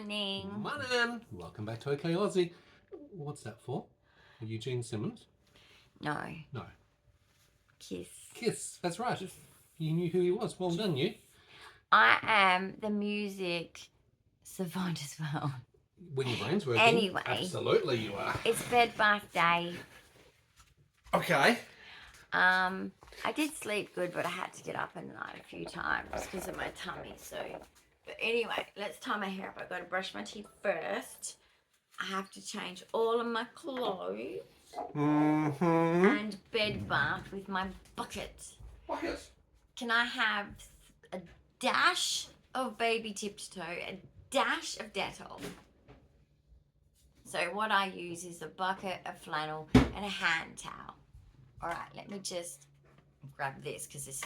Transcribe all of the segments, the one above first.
Morning. Morning. Welcome back to OK Aussie. What's that for? Eugene Simmons? No. No. Kiss. Kiss. That's right. You knew who he was. Well done, you. I am the music savant as well. When your brain's working. Anyway. Absolutely you are. It's bed bath day. Okay. I did sleep good, but I had to get up at night a few times because of my tummy. So, but anyway, let's tie my hair up. I've got to brush my teeth first. I have to change all of my clothes and bed bath with my bucket. Bucket. Can I have a dash of baby tiptoe, a dash of Dettol? So what I use is a bucket, a flannel, and a hand towel. All right, let me just grab this because this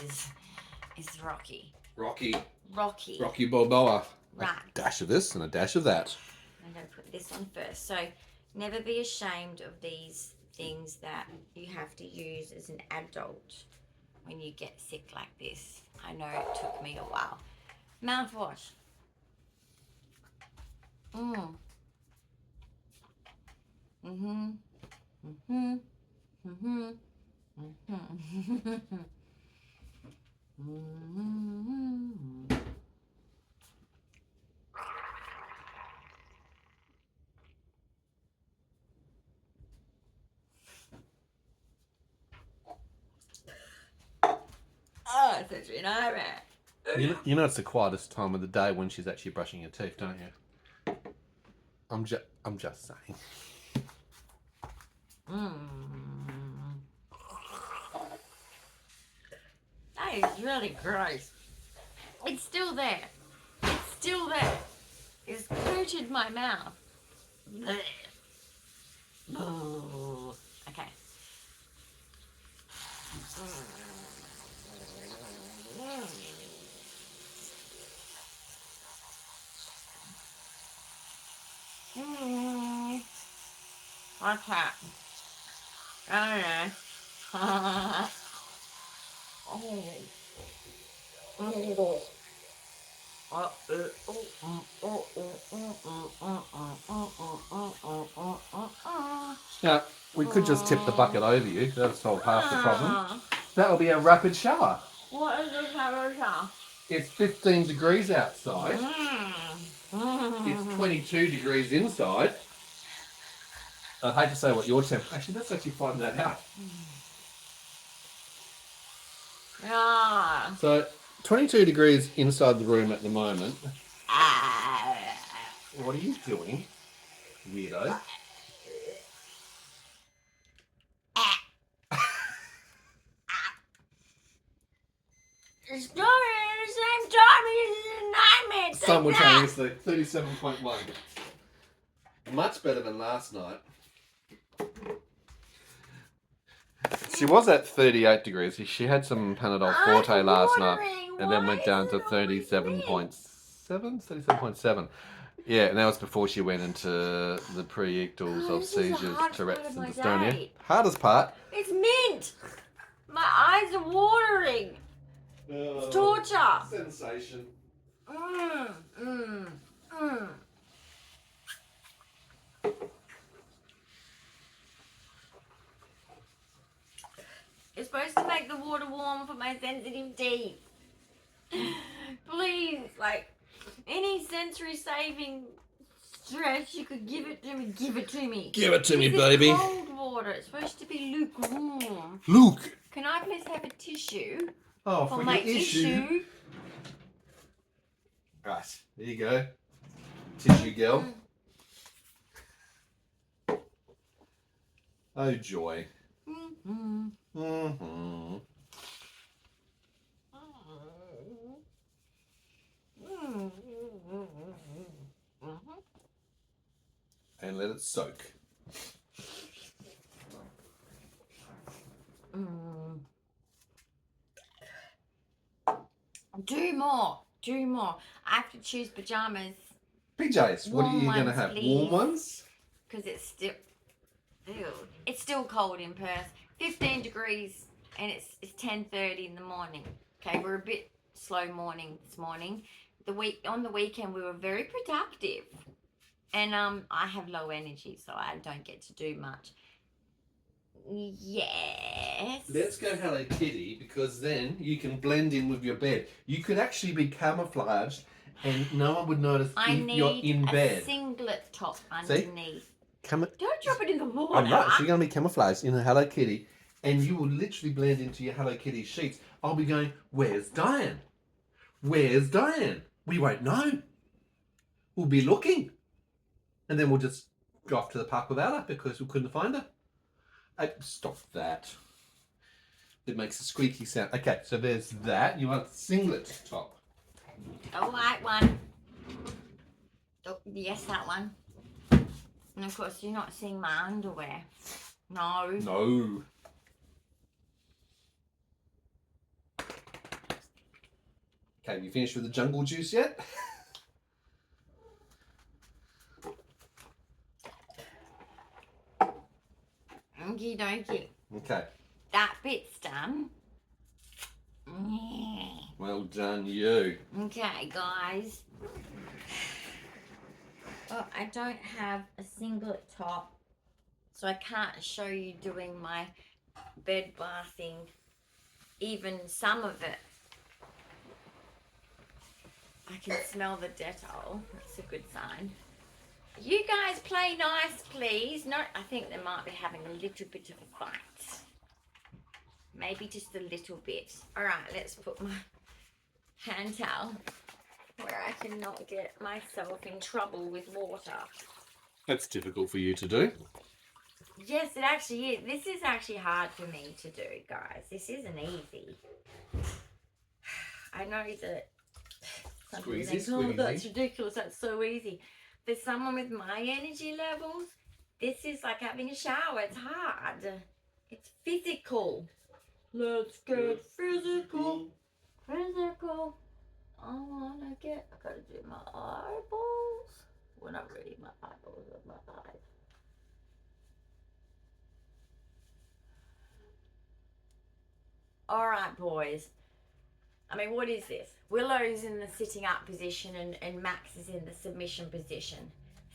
is rocky. Rocky. Rocky. Rocky Balboa. Right. A dash of this and a dash of that. I'm going to put this on first. So never be ashamed of these things that you have to use as an adult when you get sick like this. I know it took me a while. Mouthwash. Oh, it's such an nightmare. You know it's the quietest time of the day when she's actually brushing her teeth, don't you? I'm just saying. That is really gross. It's still there. It's still there. It's coated my mouth. Blech. Oh. Okay. What's that? I don't know. Now, we could just tip the bucket over you. That'll solve half the problem. That'll be a rapid shower. What is a shower? It's 15 degrees outside. It's 22 degrees inside. I'd hate to say what your temp... Actually, let's actually find that out. Yeah. So, 22 degrees inside the room at the moment. What are you doing, weirdo? It's going at the same time. It's a nightmare. Simultaneously, 37.1. Much better than last night. She was at 38 degrees. She had some Panadol Forte last night and then went down to 37.7? 37.7. Yeah, and that was before she went into the pre-ictals of Seizures, Tourette's and dystonia. Hardest part? It's mint. My eyes are watering. It's torture. Sensation. It's supposed to make the water warm for my sensitive teeth. Please, like, any sensory saving stress you could give it to me, give it to me. Give it to me, It's baby. Cold water. It's supposed to be lukewarm. Luke. Can I please have a tissue Oh, for for my your issue. Right, there you go. Tissue girl. Oh, joy. And let it soak. Do more. I have to choose pajamas. PJs, what are you going to have? Please. Warm ones? Because it's still... Ew. It's still cold in Perth. 15 degrees and it's 10:30 in the morning. Okay, we're a bit slow morning this morning. On the weekend we were very productive. And I have low energy, so I don't get to do much. Yes. Let's go Hello Kitty, because then you can blend in with your bed. You could actually be camouflaged and no one would notice if you're in bed. I need a singlet top underneath. Don't drop it in the water. I'm not. So you're going to be camouflaged in a Hello Kitty and you will literally blend into your Hello Kitty sheets. I'll be going, where's Dyan? Where's Dyan? We won't know. We'll be looking. And then we'll just go off to the park without her because we couldn't find her. Stop that. It makes a squeaky sound. Okay, so there's that. You want a singlet top. A white one. Oh, yes, that one. And of course, you're not seeing my underwear. No. No. Okay, have you finished with the jungle juice yet? Okie dokie. Okay. That bit's done. Yeah. Well done, you. Okay, guys. Well, I don't have a singlet top, so I can't show you doing my bed bathing, even some of it. I can smell the Dettol. That's a good sign. You guys play nice, please. No, I think they might be having a little bit of a fight. Maybe just a little bit. All right, let's put my hand towel where I cannot get myself in trouble with water. That's difficult for you to do. Yes, it actually is. This is actually hard for me to do, guys. This isn't easy. I know that some people think, oh, that's ridiculous. That's so easy. For someone with my energy levels, this is like having a shower. It's hard. It's physical. Let's get physical. Physical. I wanna get. I gotta do my eyeballs. Well, not really my eyeballs, but my eyes. All right, boys. I mean, what is this? Willow's in the sitting up position and Max is in the submission position.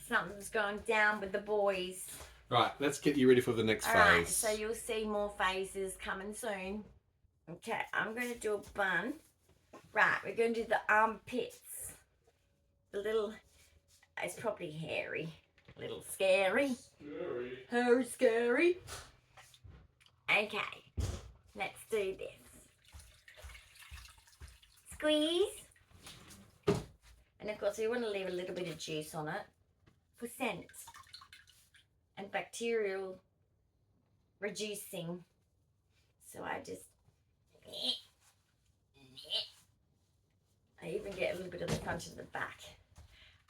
Something's going down with the boys. Right, let's get you ready for the next phase. Alright, so you'll see more phases coming soon. Okay, I'm going to do a bun. Right, we're going to do the armpits. The little, it's probably hairy. A little scary. Hairy, scary. Okay, let's do this. Squeeze. And of course, we want to leave a little bit of juice on it for scent and bacterial reducing. So I just, I even get a little bit of the front and the back.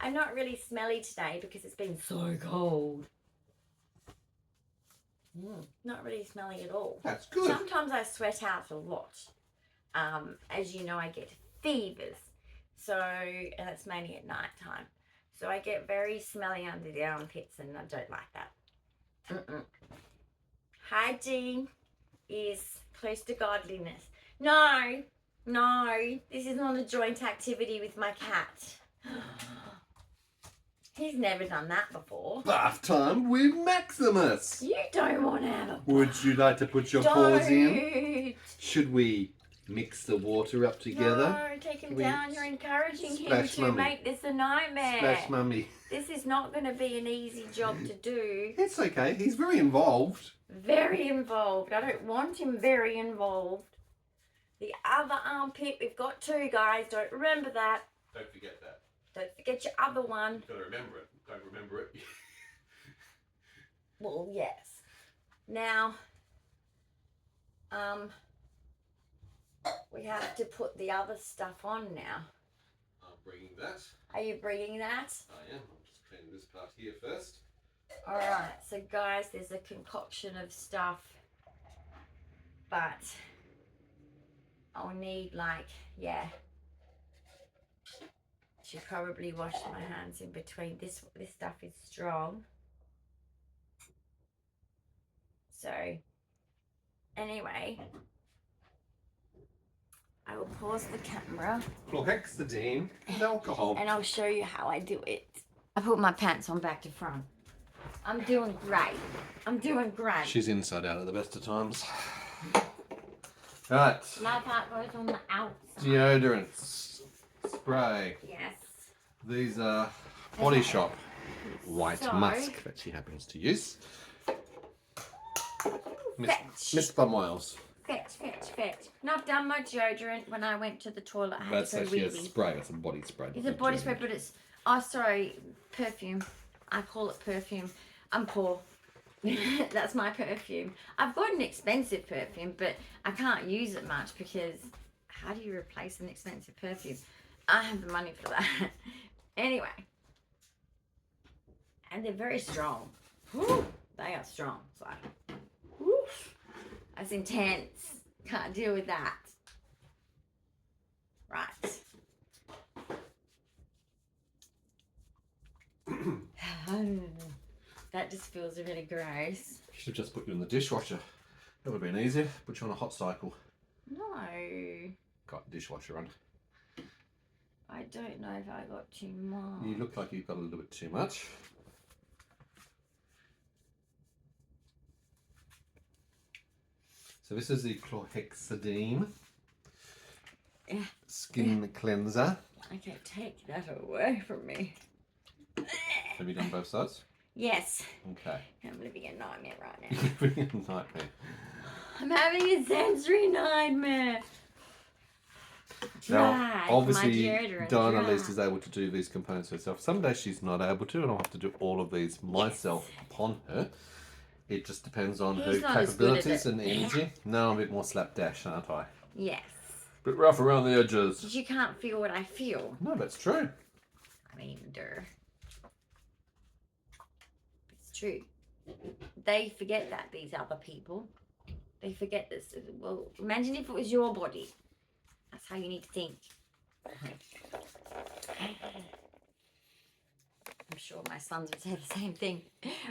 I'm not really smelly today because it's been so cold. Not really smelly at all. That's good. Sometimes I sweat out a lot. As you know, I get fevers. So, and it's mainly at night time. So I get very smelly under the armpits and I don't like that. Hygiene is close to godliness. No, this is not a joint activity with my cat. He's never done that before. Bath time with Maximus. You don't want to have a bath. Would you like to put your paws in? Should we mix the water up together? No, take him down. You're encouraging him Splash to mummy. make this a nightmare. Splash mummy. This is not going to be an easy job to do. It's okay. He's very involved. Very involved. I don't want him very involved. The other armpit, we've got two, guys. Don't remember that. Don't forget that. Don't forget your other one. You've got to remember it. Don't remember it. Well, yes. Now, we have to put the other stuff on now. I'm bringing that. Are you bringing that? I am. I'm just cleaning this part here first. All right. So, guys, there's a concoction of stuff, but I'll need should probably wash my hands in between. This stuff is strong. So, anyway, I will pause the camera. Chlorhexidine and alcohol. And I'll show you how I do it. I put my pants on back to front. I'm doing great. I'm doing great. She's inside out at the best of times. Right. My part goes on the outside. Deodorants. Spray. Yes. These are Body Shop white So- musk that she happens to use. Fetch. Miss Bum Miles. Fetch. No, I've done my deodorant when I went to the toilet. I had That's to go actually a wee-wee. spray. It's a body spray. It's a body spray, but it's, oh, sorry, perfume. I call it perfume. I'm poor. That's my perfume. I've got an expensive perfume, but I can't use it much because how do you replace an expensive perfume? I have the money for that. Anyway. And they're very strong. Whew, they are strong. So, woof. That's intense. Can't deal with that. Right. That just feels really gross. Should have just put you in the dishwasher. That would have been easier. Put you on a hot cycle. No. Got the dishwasher on. I don't know if I got too much. You look like you've got a little bit too much. So this is the chlorhexidine skin cleanser. Okay, take that away from me. Have you done both sides? Yes. Okay. I'm living a nightmare right now. Nightmare. I'm having a sensory nightmare. Now, Dry. obviously, My deodorant, Diana dry. at least is able to do these components herself. Some days she's not able to, and I'll have to do all of these myself upon her. It just depends on her He's not as good at capabilities it. and energy. No, I'm a bit more slapdash, aren't I? Yes. Bit rough around the edges. Because you can't feel what I feel. No, that's true. I mean, duh. It's true. They forget that, these other people. They forget this. Well, imagine if it was your body. That's how you need to think. I'm sure my sons would say the same thing.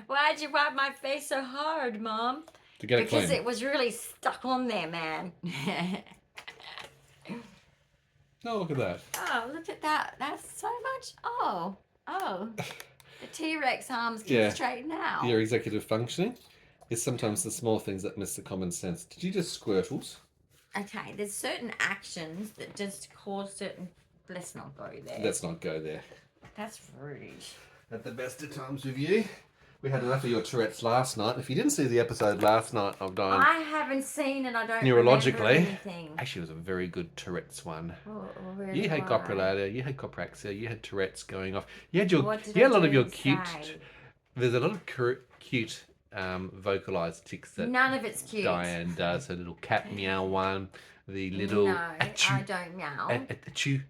Why'd you wipe my face so hard, Mom? To get it Because clean. it was really stuck on there, man. Oh, look at that. Oh, look at that. That's so much. Oh. The T-Rex arms can Yeah. straighten out. Your executive functioning is sometimes the small things that miss the common sense. Did you just squirtles? Okay, there's certain actions that just cause certain... Let's not go there. Let's not go there. That's rude. At the best of times with you. We had enough of your Tourette's last night. If you didn't see the episode last night of Dyan, I haven't seen it. I don't neurologically, remember anything. actually it was a very good Tourette's one. Oh, really? You had Why? coprolalia, you had copraxia, you had Tourette's going off. You had your, What did you had I a lot of do your and cute. say? There's a lot of cute vocalized tics that None of it's cute. Dyan does. Her little cat meow one, the little No, I don't meow. achoo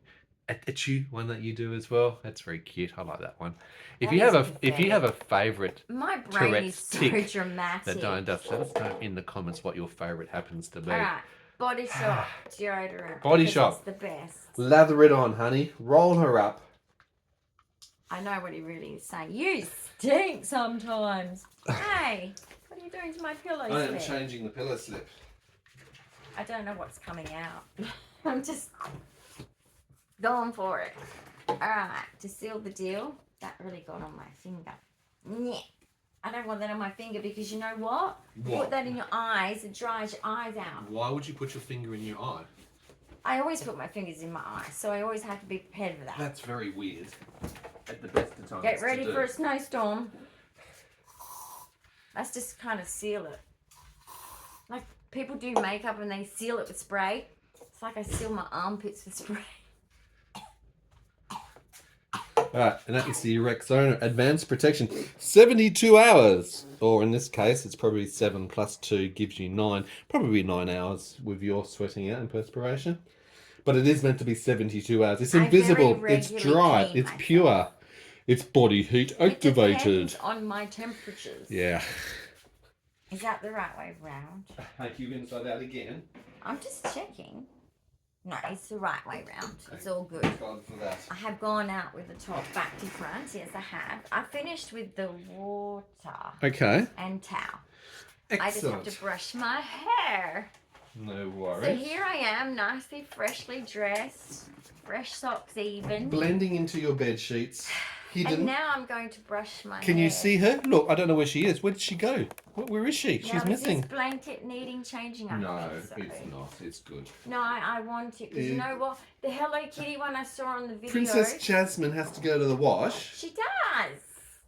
one that you do as well. That's very cute. I like that one. If That you have is if you have a favourite My brain Tourette's is so tick dramatic. that Dyan does, let us know in the comments what your favourite happens to be. Alright, Body Shop deodorant. Body because Shop. It's the best. Lather it on, honey. Roll her up. I know what he really is saying. You stink sometimes. Hey, what are you doing to my pillow I am slip? changing the pillow slip. I don't know what's coming out. I'm just going for it. Alright, to seal the deal, that really got on my finger. Yeah. I don't want that on my finger because you know what? What? Put that in your eyes, it dries your eyes out. Why would you put your finger in your eye? I always put my fingers in my eyes, so I always have to be prepared for that. That's very weird. At the best of times. Get ready to do. for a snowstorm. Let's just kind of seal it. Like people do makeup and they seal it with spray. It's like I seal my armpits with spray. Alright, and that is the Rexona Advanced Protection. 72 hours. Or in this case, it's probably 7 plus 2 gives you 9. Probably 9 hours with your sweating out and perspiration. But it is meant to be 72 hours. It's I very invisible. It's regularly dry. clean It's myself. pure. It's body heat It activated. depends on my temperatures. Yeah. Is that the right way round? Take you inside out again. I'm just checking. No, it's the right way round. It's all good. God for that. I have gone out with the top back to front. Yes, I have. I finished with the water Okay. and towel. I just have Excellent. to brush my hair. No So worries. here I am, nicely, freshly dressed. Fresh socks even. Blending into your bed sheets. hidden. And now I'm going to brush my Can hair. you see her? Look, I don't know where she is. Where did she go? Where is she? She's missing. Is this blanket needing changing? No, think so. it's not. It's good. No, I want it. Because you know what? The Hello Kitty one I saw on the video. Princess Jasmine has to go to the wash. She does.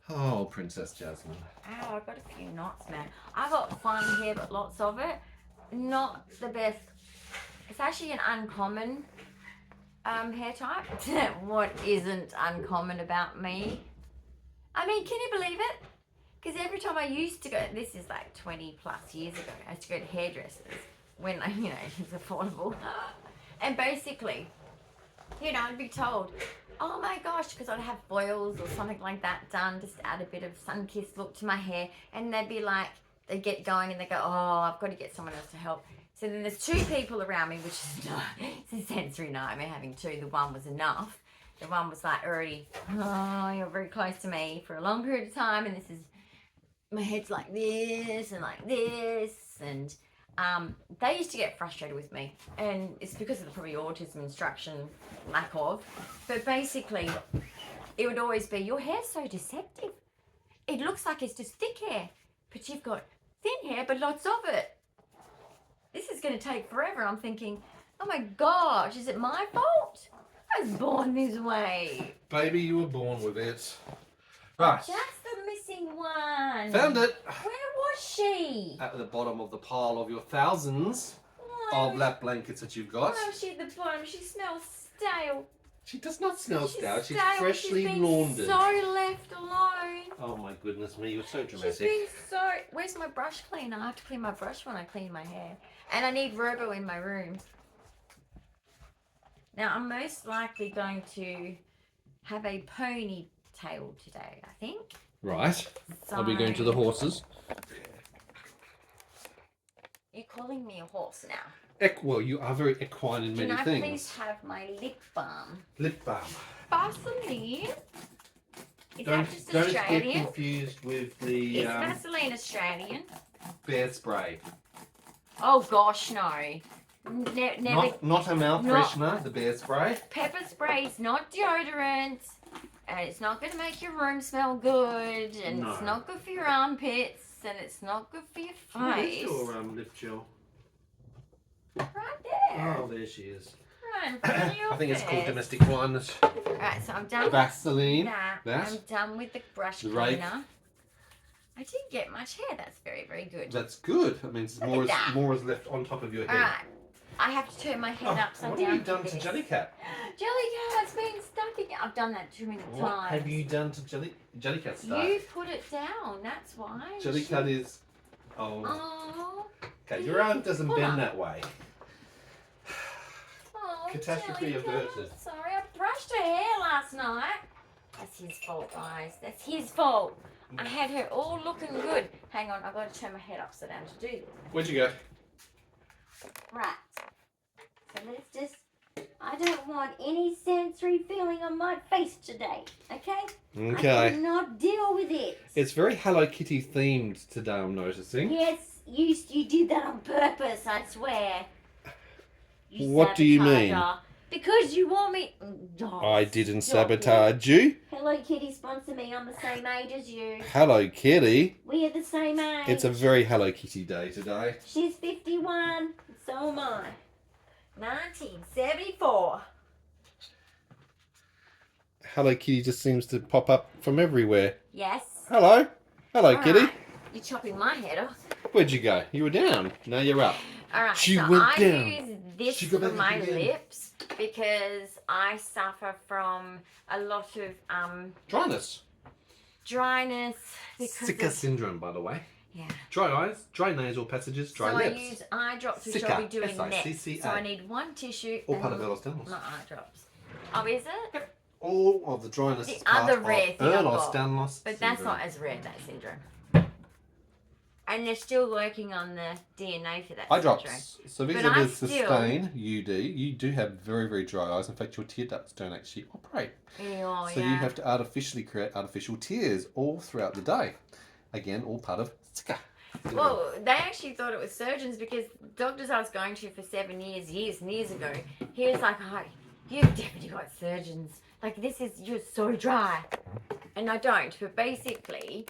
Oh, Princess Jasmine. Ow, I've got a few knots, man. I've got fine hair, but lots of it. Not the best. It's actually an uncommon hair type. What isn't uncommon about me? I mean, can you believe it? Because every time I used to go, this is like 20 plus years ago, I used to go to hairdressers when, you know, it was affordable. And basically, you know, I'd be told, oh my gosh, because I'd have boils or something like that done, just to add a bit of sun-kissed look to my hair. And they'd be like, they get going and they go, oh, I've got to get someone else to help. So then there's two people around me, which is not, it's a sensory nightmare having two. The one was enough. The one was like already, oh, you're very close to me for a long period of time. And this is, my head's like this and like this. And they used to get frustrated with me. And it's because of the probably autism instruction lack of. But basically, it would always be, your hair's so deceptive. It looks like it's just thick hair. But you've got thin hair, but lots of it. This is going to take forever. I'm thinking, oh my gosh, is it my fault? I was born this way. Baby, you were born with it. Right. Just the missing one. Found it. Where was she? At the bottom of the pile of your thousands of lap blankets that you've got. Why was she at the bottom? She smells stale. She does not smell stale. She's stale. freshly She's been laundered. so left alone. Oh my goodness me, you're so She's dramatic. been so... Where's my brush cleaner? I have to clean my brush when I clean my hair. And I need Robo in my room. Now, I'm most likely going to have a ponytail today, I think. Right. So... Are we going to the horses? You're calling me a horse now. Well, you are very equine in many Can I things. please have my lip balm? Lip balm. Vaseline? Is Don't that just get Australian? confused with the Is Vaseline Australian? bear spray. Oh gosh, no. Never. Not a mouth Not- freshener, the bear spray. Pepper spray's not deodorant. And it's not going to make your room smell good. And No. it's not good for your armpits. And it's not good for your Where's face. your lip gel? Right there. Oh, there she is. Right in front of your I think it's called face. domestic blindness. Alright, so I'm done Vaseline. with that. That. I'm done with the brush The cleaner. rake. I didn't get much hair. That's very, very good. That's good. That means Look more at that. more is left on top of your head. Alright. I have to turn my head upside what down. have you done for to this. Jellycat? Jellycat's been stuck again. I've done that too many times. What have you done to Jellycat stuff? You put it down. That's why. Jellycat is... Oh. Oh. Okay, your arm doesn't Hold bend on. that way. Oh, Catastrophe Jellycat, averted. I'm sorry, I brushed her hair last night. That's his fault, guys. That's his fault. I had her all looking good. Hang on, I've got to turn my head upside down to do this. Where'd you go? Right. So let's just... I don't want any sensory feeling on my face today, okay? I Okay. cannot deal with it. It's very Hello Kitty themed today, I'm noticing. Yes, you did that on purpose, I swear. What do you mean? sabotager. Because you want me... Oh, I didn't stop it. sabotage you. Hello Kitty sponsor me. I'm the same age as you. Hello Kitty. We are the same age. It's a very Hello Kitty day today. She's 51. So am I. 1974. Hello Kitty just seems to pop up from everywhere. Yes. Hello. Hello All Kitty. right. You're chopping my head off. Where'd you go? You were down. Now you're up. All right. She so went I down. use this She got for back my up again. lips because I suffer from a lot of Dryness. dryness. Because Sicca of, syndrome, by the way. yeah. Dry eyes, dry nasal passages, dry so lips. I use eye drops, which Sicca, I'll be doing next. S-I-C-C-A. So I need one tissue. All and part of Ehlers-Danlos. my eye drops. Oh, is it? All of the dryness The is part other of rare thing I've got. Ehlers-Danlos But that's syndrome. not as rare, that syndrome. And they're still working on the DNA for that Eye syndrome. drops. So But vis-a-vis I sustain, you do have very, very dry eyes. In fact, your tear ducts don't actually operate. Oh, So yeah. you have to artificially create artificial tears all throughout the day. Again, all part of Sicca syndrome. Well, they actually thought it was surgeons because doctors I was going to for 7 years and years ago, he was like, oh, you've definitely got surgeons. Like, you're so dry. And I don't, but basically,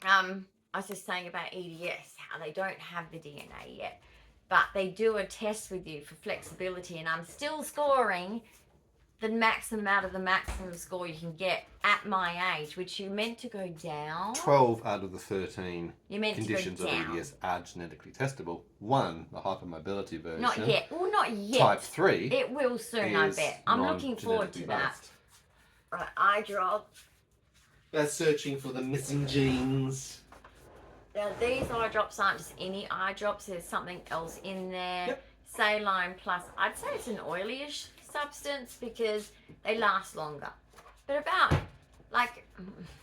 I was just saying about EDS, how they don't have the DNA yet, but they do a test with you for flexibility, and I'm still scoring the maximum out of the maximum score you can get at my age, which you meant to go down. 12 out of the 13 You meant conditions to go of down. EDS are genetically testable. 1, the hypermobility version. Not yet. Well, not yet. Type 3. It will soon, I bet. I'm looking forward to that. based. Right, eye drop. They're searching for the missing genes. Now, these eye drops aren't just any eye drops. There's something else in there. Yep. Saline plus, I'd say it's an oilyish substance because they last longer. But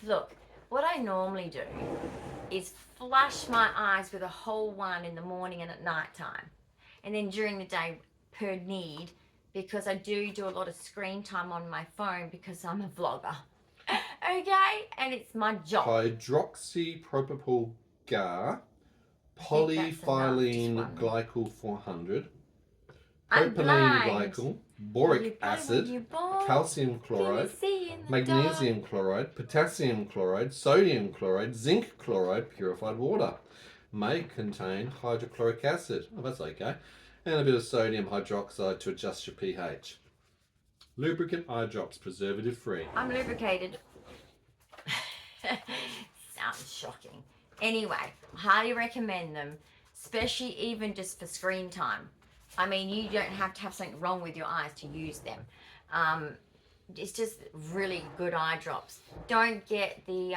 look, what I normally do is flush my eyes with a whole one in the morning and at night time. And then during the day per need, because I do a lot of screen time on my phone because I'm a vlogger. Okay? And it's my job. Hydroxypropyl GAR, polyphylline glycol 400, propylene glycol, boric acid, calcium chloride, magnesium chloride, potassium chloride, sodium chloride, zinc chloride, purified water. May contain hydrochloric acid. Oh, that's okay. And a bit of sodium hydroxide to adjust your pH. Lubricant eye drops, preservative free. I'm lubricated. Sounds shocking. Anyway, highly recommend them, especially even just for screen time. I mean, you don't have to have something wrong with your eyes to use them. It's just really good eye drops. Don't get the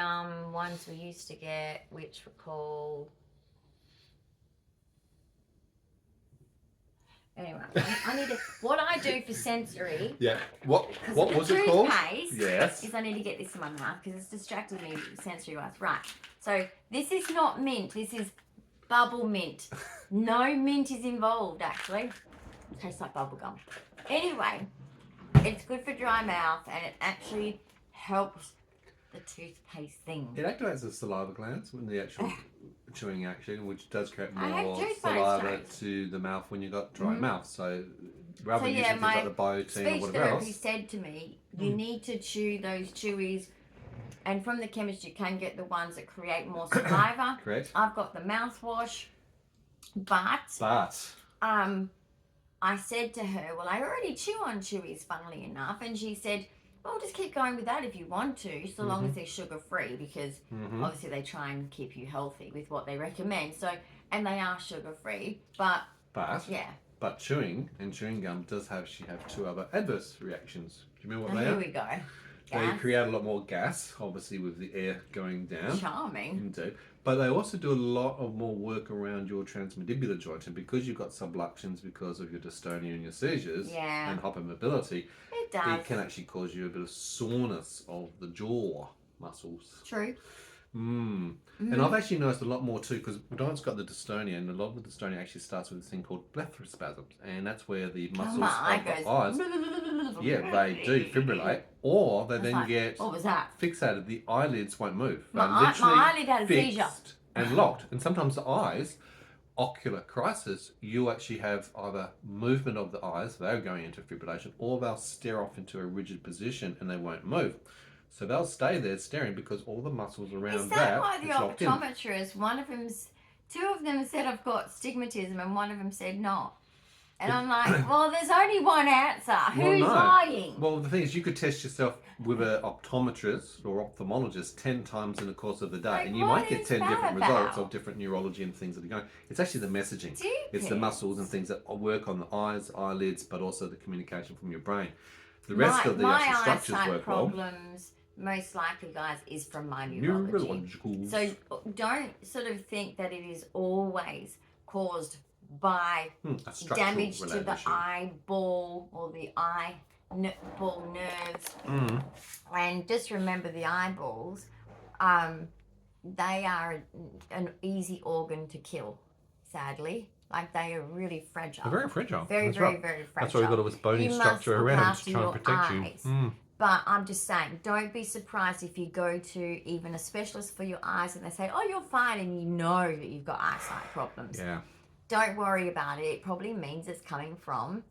ones we used to get, which were called... Anyway, I need to... What I do for sensory... Yeah. What was it called? Yes. Is I need to get this in my mouth because it's distracted me sensory-wise. Right. So this is not mint. This is bubble mint. No mint is involved, actually. It tastes like bubble gum. Anyway, it's good for dry mouth and it actually helps the toothpaste thing. It activates the saliva glands when the actual chewing action, which does create I have more toothpaste saliva traits. to the mouth when you've got dry mouth. So rather than So, using things like the biotin or speech whatever therapy else. said to me, you need to chew those chewies, and from the chemist you can get the ones that create more saliva. Correct. I've got the mouthwash, but I said to her, well, I already chew on chewies, funnily enough, and she said, well, just keep going with that if you want to, so long as they're sugar-free, because obviously they try and keep you healthy with what they recommend. So, and they are sugar-free, but yeah. But chewing and chewing gum does have two other adverse reactions. Do you remember what they Here are? we go. They Gas. create a lot more gas, obviously with the air going down. Charming. Indeed. But they also do a lot of more work around your transmandibular joint, and because you've got subluxations because of your dystonia and your seizures and hypermobility, it can actually cause you a bit of soreness of the jaw muscles. True. And I've actually noticed a lot more too, because Dyan's got the dystonia, and a lot of the dystonia actually starts with this thing called blepharospasms, and that's where the muscles of the eyes, they do fibrillate, or they then get what was that? fixated. The eyelids won't move. My eyelid had a seizure. And locked. And sometimes the eyes, ocular crisis, you actually have either movement of the eyes, they're going into fibrillation, or they'll stare off into a rigid position and they won't move. So they'll stay there staring because all the muscles around Is that why the locked in. optometrist, two of them said I've got stigmatism and one of them said not. And I'm like, well, there's only one answer. Who's lying? Well, the thing is, you could test yourself with an optometrist or ophthalmologist 10 times in the course of the day, and you might get 10 different results of different neurology and things that are going. It's actually the messaging. It's the muscles and things that work on the eyes, eyelids, but also the communication from your brain. The rest of the actual structures work problems, most likely, guys, is from my neurology. So don't sort of think that it is always caused by damage to the eyeball or the eyeball nerves. And just remember the eyeballs, they are an easy organ to kill, sadly. Like, they are really fragile. They're very fragile. Very fragile. That's why we've got all this bony structure around to try and protect you. But I'm just saying, don't be surprised if you go to even a specialist for your eyes and they say, oh, you're fine, and you know that you've got eyesight problems. Yeah. Don't worry about it. It probably means it's coming from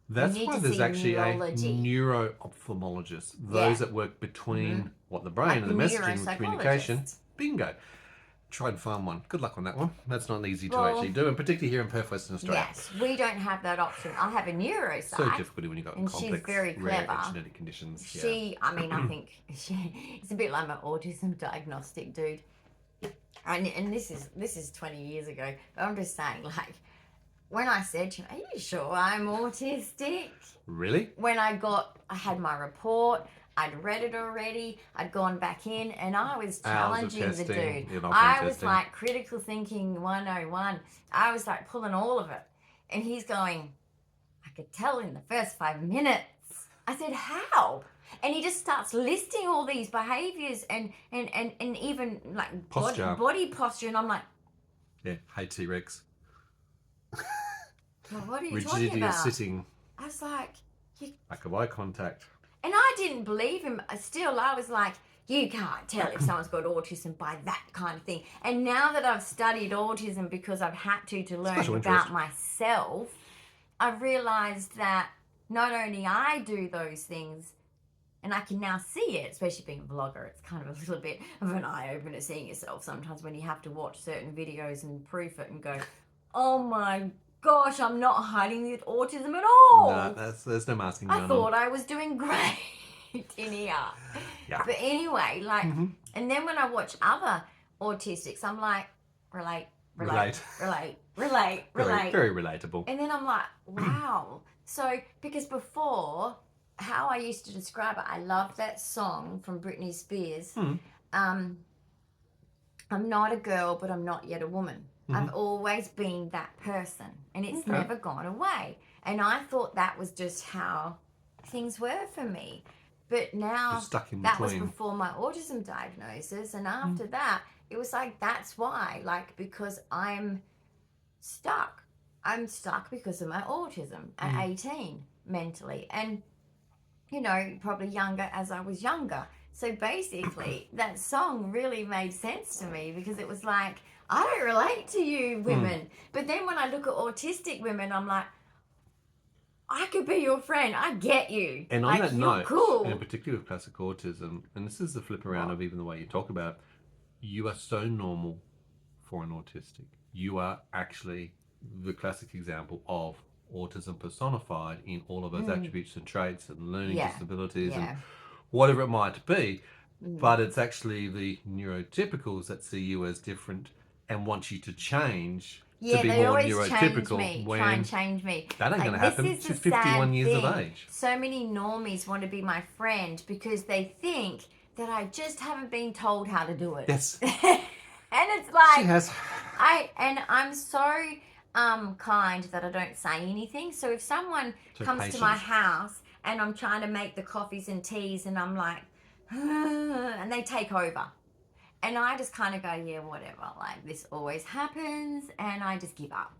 That's need why to there's see actually neurology. a neuro-ophthalmologist. Those that work between what the brain Like and the messaging and the communication. neuropsychologist. Bingo. Try and find one. Good luck on that one. That's not easy to Well, actually do, and particularly here in Perth, Western Australia. Yes, we don't have that option. I have a neuropsych. So difficult when you've got and she's complex, very rare clever. genetic conditions. I mean, I think it's a bit like my autism diagnostic dude. And this is 20 years ago. But I'm just saying, like, when I said to him, "Are you sure I'm autistic?" Really? When I had my report, I'd read it already, I'd gone back in, and I was challenging the dude. I was like critical thinking 101. I was like pulling all of it. And he's going, "I could tell in the first 5 minutes." I said, "How?" And he just starts listing all these behaviors and even like body posture. And I'm like, yeah, hey T-Rex. well, what are you Rigidity talking about? of sitting. I was like, lack of eye contact. And I didn't believe him. Still, I was like, you can't tell if someone's got autism by that kind of thing. And now that I've studied autism because I've had to learn about myself, I've realised that not only I do those things, and I can now see it, especially being a vlogger, it's kind of a little bit of an eye-opener seeing yourself sometimes when you have to watch certain videos and proof it and go, oh my gosh, I'm not hiding the autism at all. No, there's no masking. I thought I was doing great in here. Yeah. But anyway, like, and then when I watch other autistics, I'm like, relate. Very, very relatable. And then I'm like, wow. So, because before, how I used to describe it, I love that song from Britney Spears. I'm not a girl, but I'm not yet a woman. I've always been that person, and it's never gone away. And I thought that was just how things were for me. But now, that was before my autism diagnosis, and after that, it was like, that's why, like, because I'm stuck. I'm stuck because of my autism at 18, mentally. And, you know, probably younger as I was younger. So basically, that song really made sense to me because it was like, I don't relate to you women. But then when I look at autistic women, I'm like, I could be your friend. I get you. And on that note, cool. and particularly with classic autism, and this is the flip around of even the way you talk about it, you are so normal for an autistic. You are actually the classic example of autism personified in all of those attributes and traits and learning disabilities and whatever it might be. But it's actually the neurotypicals that see you as different and want you to change to be more neurotypical. Try and change me. That ain't going to happen. She's 51 years of age. So many normies want to be my friend because they think that I just haven't been told how to do it. Yes. And it's like, she has. I'm so kind that I don't say anything. So if someone comes to my house and I'm trying to make the coffees and teas and I'm like, and they take over. And I just kind of go, yeah, whatever. Like, this always happens, and I just give up.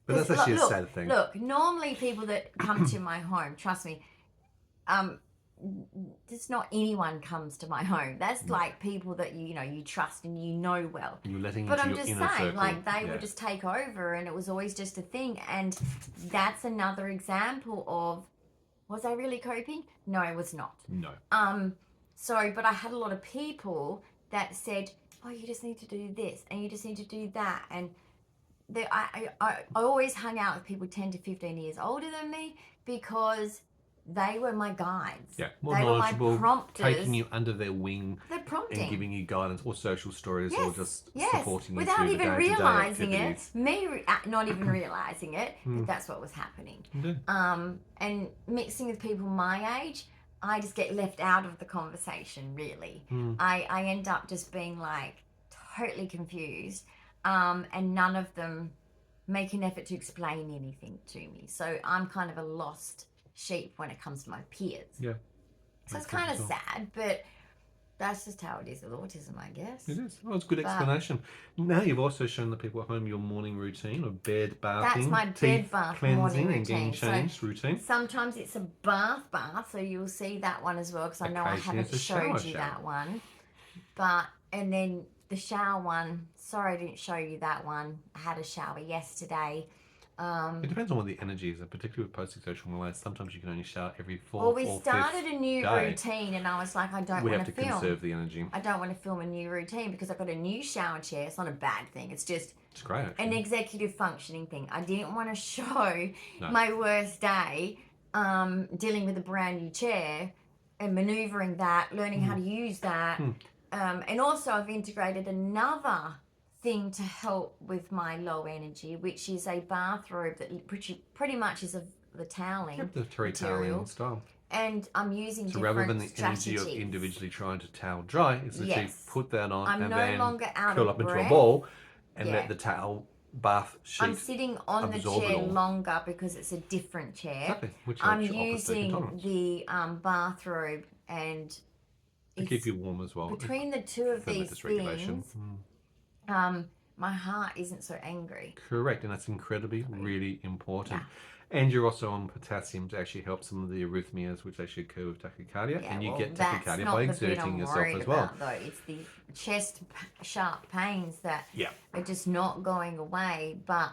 But that's actually a sad thing. Look, normally people that come to my home, trust me, just not anyone comes to my home. That's like people that you trust and you know well. You're letting but into I'm your just inner saying, circle. like, they would just take over, and it was always just a thing. And that's another example of, was I really coping? No, I was not. No. So, but I had a lot of people that said, oh, you just need to do this and you just need to do that. And I always hung out with people 10 to 15 years older than me because they were my guides. Yeah, more they knowledgeable, were my prompters. taking you under their wing and giving you guidance or social stories or just supporting you without through even the realizing activities. not even realizing it, but that's what was happening. And mixing with people my age, I just get left out of the conversation, really. I end up just being like totally confused, and none of them make an effort to explain anything to me. So I'm kind of a lost sheep when it comes to my peers. Yeah. So it's kind of sad, but that's just how it is with autism, I guess. It is. Well, it's a good explanation. Now you've also shown the people at home your morning routine of bed bathing, that's my bed bath cleansing morning and getting routine. changed routine. Sometimes it's a bath, so you'll see that one as well, because I know I haven't showed you that one. And then the shower one, sorry I didn't show you that one. I had a shower yesterday. It depends on what the energy is, and particularly with post-exertional malaise, sometimes you can only shower every fourth Well, we or started fifth a new day. routine, and I was like, I don't We want have to film. conserve the energy. I don't want to film a new routine because I've got a new shower chair. It's not a bad thing. It's just It's great, actually. an executive functioning thing. I didn't want to show my worst day dealing with a brand new chair and maneuvering that, learning how to use that. And also I've integrated another thing to help with my low energy, which is a bathrobe that pretty much is the toweling The terry material. toweling style. And I'm using So different rather than the strategies. energy of individually trying to towel dry, it's literally put that on I'm and no then longer out curl of up into breath. a ball and let the towel bath sheet I'm sitting on the absorb it chair all. longer because it's a different chair. Exactly, which I'm helps your opposite using intolerance. the bathrobe and To keep you warm as well. between the two of Thermal these dysregulation. things, my heart isn't so angry. Correct, and that's incredibly, really important. And you're also on potassium to actually help some of the arrhythmias which actually occur with tachycardia, and you get tachycardia by exerting yourself as well. Though. It's the chest sharp pains that Yeah. are just not going away. But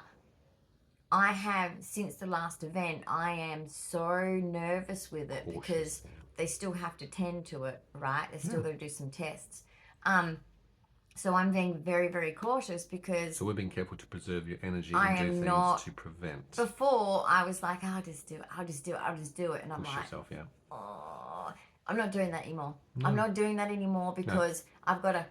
I have, since the last event, I am so nervous with it because they still have to tend to it, right? They're still going to do some tests. So I'm being very, very cautious because... So we're being careful to preserve your energy and do things to prevent. Before, I was like, I'll just do it. And I'm Push like, yourself, oh, I'm not doing that anymore. No. I'm not doing that anymore because I've got to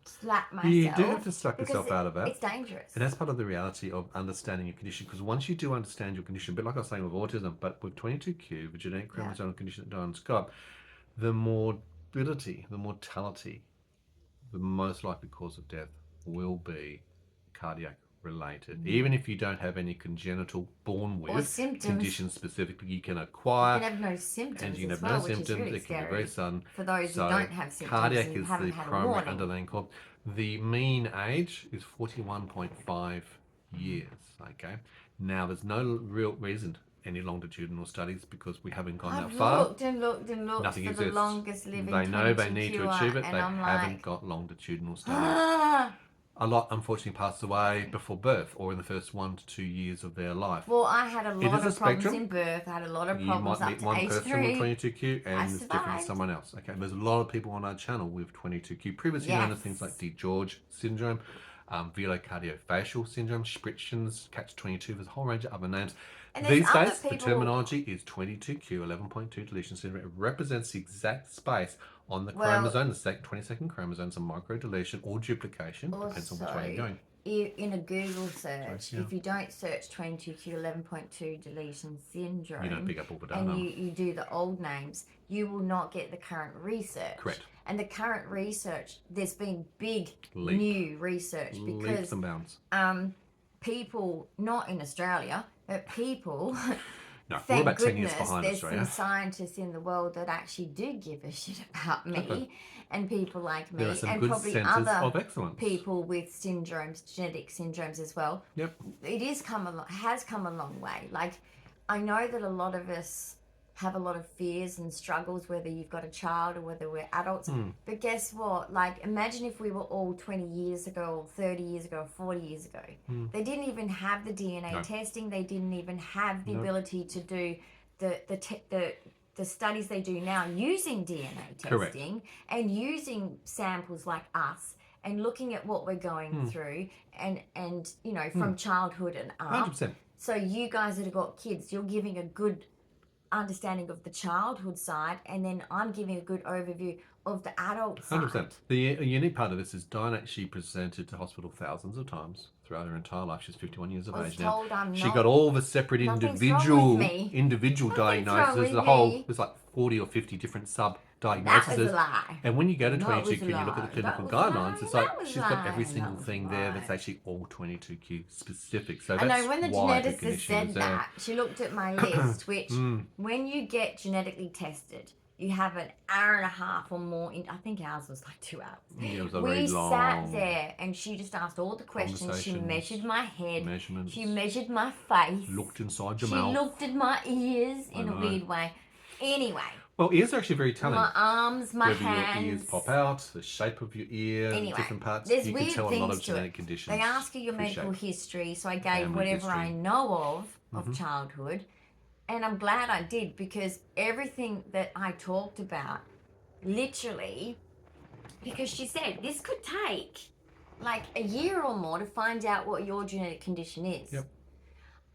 slap myself. You do have to suck yourself out of that. It's dangerous. And that's part of the reality of understanding your condition. Because once you do understand your condition, a bit like I was saying with autism, but with 22q, the genetic chromosomal condition that Dyan's got, the morbidity, the mortality, the most likely cause of death will be cardiac related. Even if you don't have any congenital born with conditions specifically, you can acquire. You can have no symptoms. And you can have well, no symptoms. Really it can be very sudden. For those who don't have symptoms, cardiac and is haven't the had primary underlying cause. The mean age is 41.5 years. Okay. Now there's no real reason any longitudinal studies because we haven't gone that far. I've looked and looked and looked Nothing for exists. The longest living. They know they need to achieve it. They I'm haven't like, got longitudinal studies. A lot unfortunately passed away before birth or in the first 1 to 2 years of their life. Well, I had a lot of problems spectrum. in birth. I had a lot of You problems might up meet to one age person 3. with 22q and it's different from someone else. Okay, there's a lot of people on our channel with 22q, previously known as things like DiGeorge syndrome, velocardiofacial syndrome, Spritzgen's, catch-22, there's a whole range of other names. These days, the terminology is 22q, 11.2 deletion syndrome. It represents the exact space on the chromosome, the 22nd chromosome, a micro deletion or duplication, depends on which way you're going. In a Google search, if you don't search 22q 11.2 deletion syndrome, you don't pick up all the data. And you do the old names, you will not get the current research. Correct. And the current research, there's been big new research because leaps and bounds. People, not in Australia, but people. No, thank we're about 10 years goodness behind there's Australia. some scientists in the world that actually do give a shit about me and people like me, There are some and good probably centres other of excellence. people with syndromes, genetic syndromes as well. Yep. It has come a long way. Like, I know that a lot of us have a lot of fears and struggles, whether you've got a child or whether we're adults. But guess what? Like, imagine if we were all 20 years ago, or 30 years ago, or 40 years ago. They didn't even have the DNA testing. They didn't even have the ability to do the studies they do now using DNA testing and using samples like us and looking at what we're going through and you know, from childhood and up. 100%. So you guys that have got kids, you're giving a good understanding of the childhood side, and then I'm giving a good overview of the adult side. 100%. The unique part of this is Dyan actually presented to hospital thousands of times throughout her entire life. She's 51 years of age now. She got all the separate individual diagnoses. There's like 40 or 50 different diagnoses. That was a lie. And when you go to 22q and you look at the clinical guidelines, it's like she's got every single thing there that's actually all 22q specific. So that's I know when the why the geneticist condition said is there. that, she looked at my list, which when you get genetically tested, you have an hour and a half or more. I think ours was like 2 hours. Yeah, it was we sat there and she just asked all the questions. She measured my head. Measurements. She measured my face. Looked inside your she mouth. She looked at my ears in a weird way. Anyway. Well, ears are actually very telling. My arms, my Whether hands. your ears pop out, the shape of your ear, Anyway, different parts, there's you can weird tell a lot of things to genetic it. conditions. They ask you your through medical shape. history, so I gave Family whatever I history. know of childhood, and I'm glad I did, because everything that I talked about, literally, because she said this could take like a year or more to find out what your genetic condition is. Yep.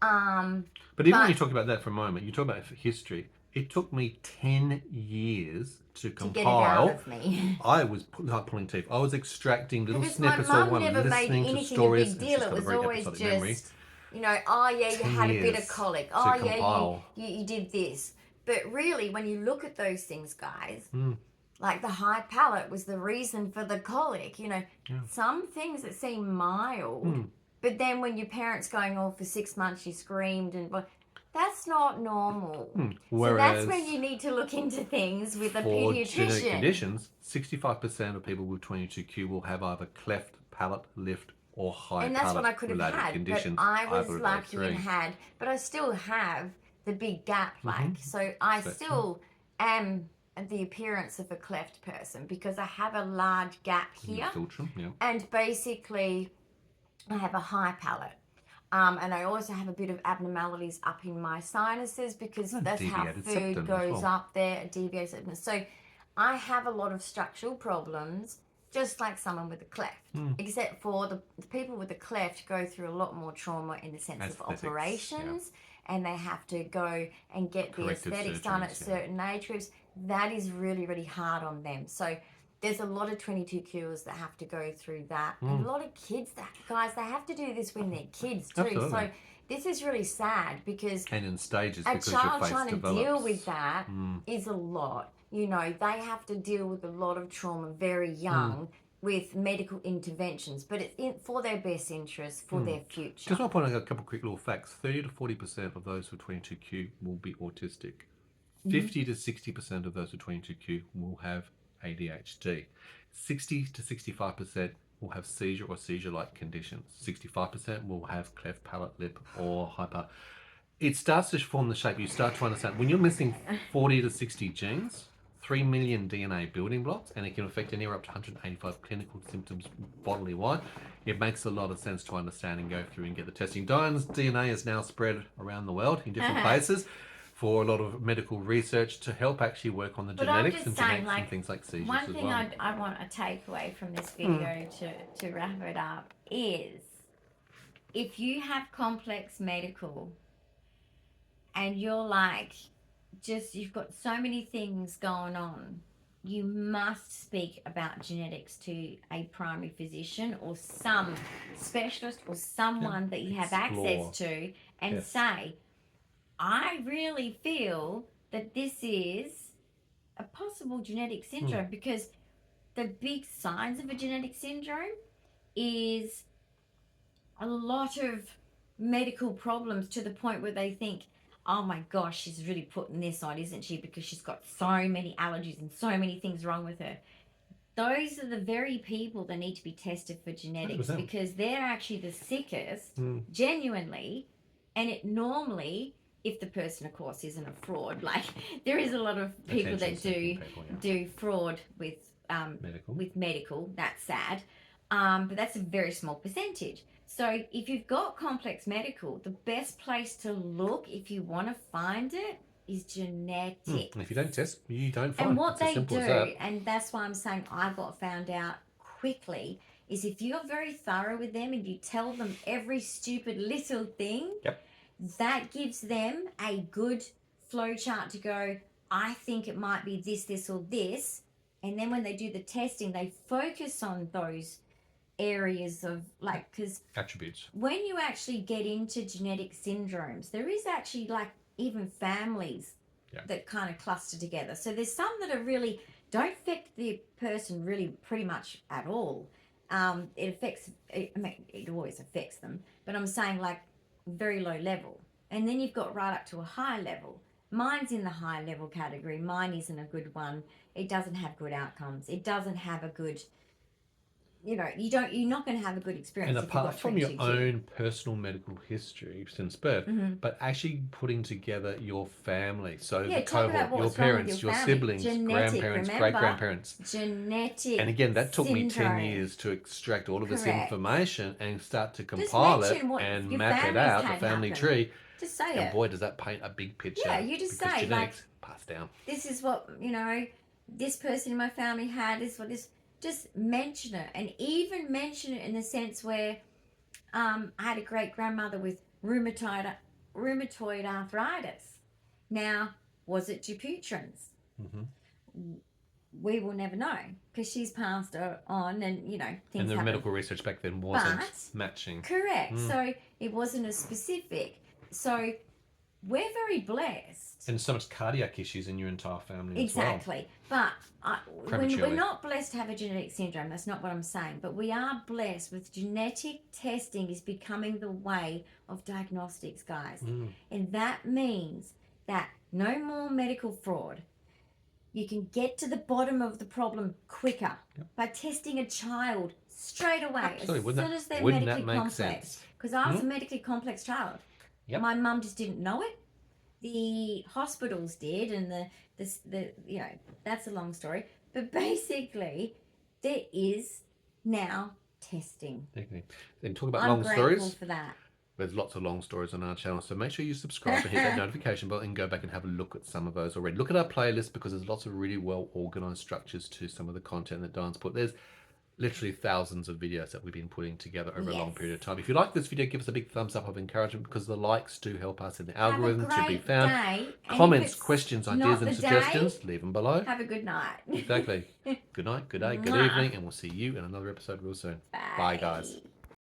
Um, But even when you talk about that for a moment, you talk about history. It took me 10 years to compile. get it out of me. I was like pulling teeth. I was extracting little Because snippets my of mum one, never made listening to anything a stories. big And she's deal. It got a was very always episodic just, memory. oh yeah, you 10 had a bit of years colic. to Oh yeah, compile. you did this. But really, when you look at those things, guys, Mm. like the high palate was the reason for the colic. Some things that seem mild, but then when your parents going, oh, for 6 months you screamed, and that's not normal. Whereas so that's when you need to look into things with a for pediatrician. genetic conditions, 65% of people with 22q will have either cleft palate, lift, or high And that's what I palate could have related had, conditions. but I was either of those lucky and three. had, but I still have the big gap, so I still am the appearance of a cleft person, because I have a large gap here, Filtrum, yeah. and basically I have a high palate. And I also have a bit of abnormalities up in my sinuses, because that's how deviated food septum as goes well. up there, a deviated septum. So I have a lot of structural problems, just like someone with a cleft, except for the people with a cleft go through a lot more trauma in the sense of operations, and they have to go and get the aesthetics done at certain age groups. That is really, really hard on them. So there's a lot of 22Qers that have to go through that. And a lot of kids, guys, they have to do this when they're kids too. Absolutely. So this is really sad, because and in stages, a because child your face trying develops. to deal with that is a lot. They have to deal with a lot of trauma very young with medical interventions, but it's for their best interest, for their future. Just want to point out a couple of quick little facts. 30 to 40% of those with 22q will be autistic. 50 to 60% of those with 22q will have ADHD. 60 to 65% will have seizure or seizure-like conditions. 65% will have cleft palate, lip, or hyper. It starts to form the shape. You start to understand when you're missing 40 to 60 genes, 3 million DNA building blocks, and it can affect anywhere up to 185 clinical symptoms bodily wide. It makes a lot of sense to understand and go through and get the testing. Dyan's DNA is now spread around the world in different places for a lot of medical research to help actually work on the genetics and things like seizures one as thing well. I want to take away from this video to wrap it up is, if you have complex medical and you're like, you've got so many things going on, you must speak about genetics to a primary physician or some specialist or someone that you have access to, and say, I really feel that this is a possible genetic syndrome, because the big signs of a genetic syndrome is a lot of medical problems, to the point where they think, oh my gosh, she's really putting this on, isn't she? Because she's got so many allergies and so many things wrong with her. Those are the very people that need to be tested for genetics, 100%. because they're actually the sickest, genuinely. And it normally, if the person, of course, isn't a fraud, like there is a lot of people that do fraud with medical. That's sad. But that's a very small percentage. So if you've got complex medical, the best place to look, if you want to find it, is genetics. If you don't test, you don't find. And what it's they as simple do, as that. and that's why I'm saying I got found out quickly, is if you're very thorough with them and you tell them every stupid little thing, that gives them a good flow chart to go, I think it might be this, this, or this. And then when they do the testing, they focus on those areas of, like, because attributes. When you actually get into genetic syndromes, there is actually like even families that kind of cluster together. So there's some that are really don't affect the person really pretty much at all. It affects, I mean, it always affects them, but I'm saying like very low level. And then you've got right up to a high level. Mine's in the high level category. Mine isn't a good one. It doesn't have good outcomes. It doesn't have a good you're not going to have a good experience. And if you've apart got from your 22 kids. own personal medical history since birth, but actually putting together your family, so the talk about cohort, your what's wrong with parents, your your family. siblings, Genetic, grandparents, remember? great-grandparents. Genetic And again, that took me 10 syndrome. years to extract all of this Correct. information and start to compile it mention what and your map it family's out, the had family happen. tree. Just say And it. boy, does that paint a big picture. Yeah, you just because say, genetics passed down. This is what, this person in my family had, this is what this. Just mention it, and even mention it in the sense where I had a great grandmother with rheumatoid arthritis. Now, was it Dupuytren's? We will never know because she's passed on, and things and the happen. medical research back then wasn't matching. Correct. So it wasn't as specific. So we're very blessed. And so much cardiac issues in your entire family Exactly. as well. But we're not blessed to have a genetic syndrome. That's not what I'm saying. But we are blessed with genetic testing is becoming the way of diagnostics, guys. And that means that no more medical fraud. You can get to the bottom of the problem quicker by testing a child straight away as soon as they're medically complex. Because I was a medically complex child. Yep. My mum just didn't know it. The hospitals did, and that's a long story. But basically, there is now testing. Okay. Then talk about I'm long grateful stories. for that. There's lots of long stories on our channel, so make sure you subscribe and hit that notification bell and go back and have a look at some of those already. Look at our playlist because there's lots of really well organized structures to some of the content that Dyan's put. There's literally thousands of videos that we've been putting together over a long period of time. If you like this video, give us a big thumbs up of encouragement because the likes do help us in the algorithm to be found. Comments, questions, ideas and suggestions, leave them below. Have a good night. Exactly. Good night, good day, good evening, and we'll see you in another episode real soon. Bye guys.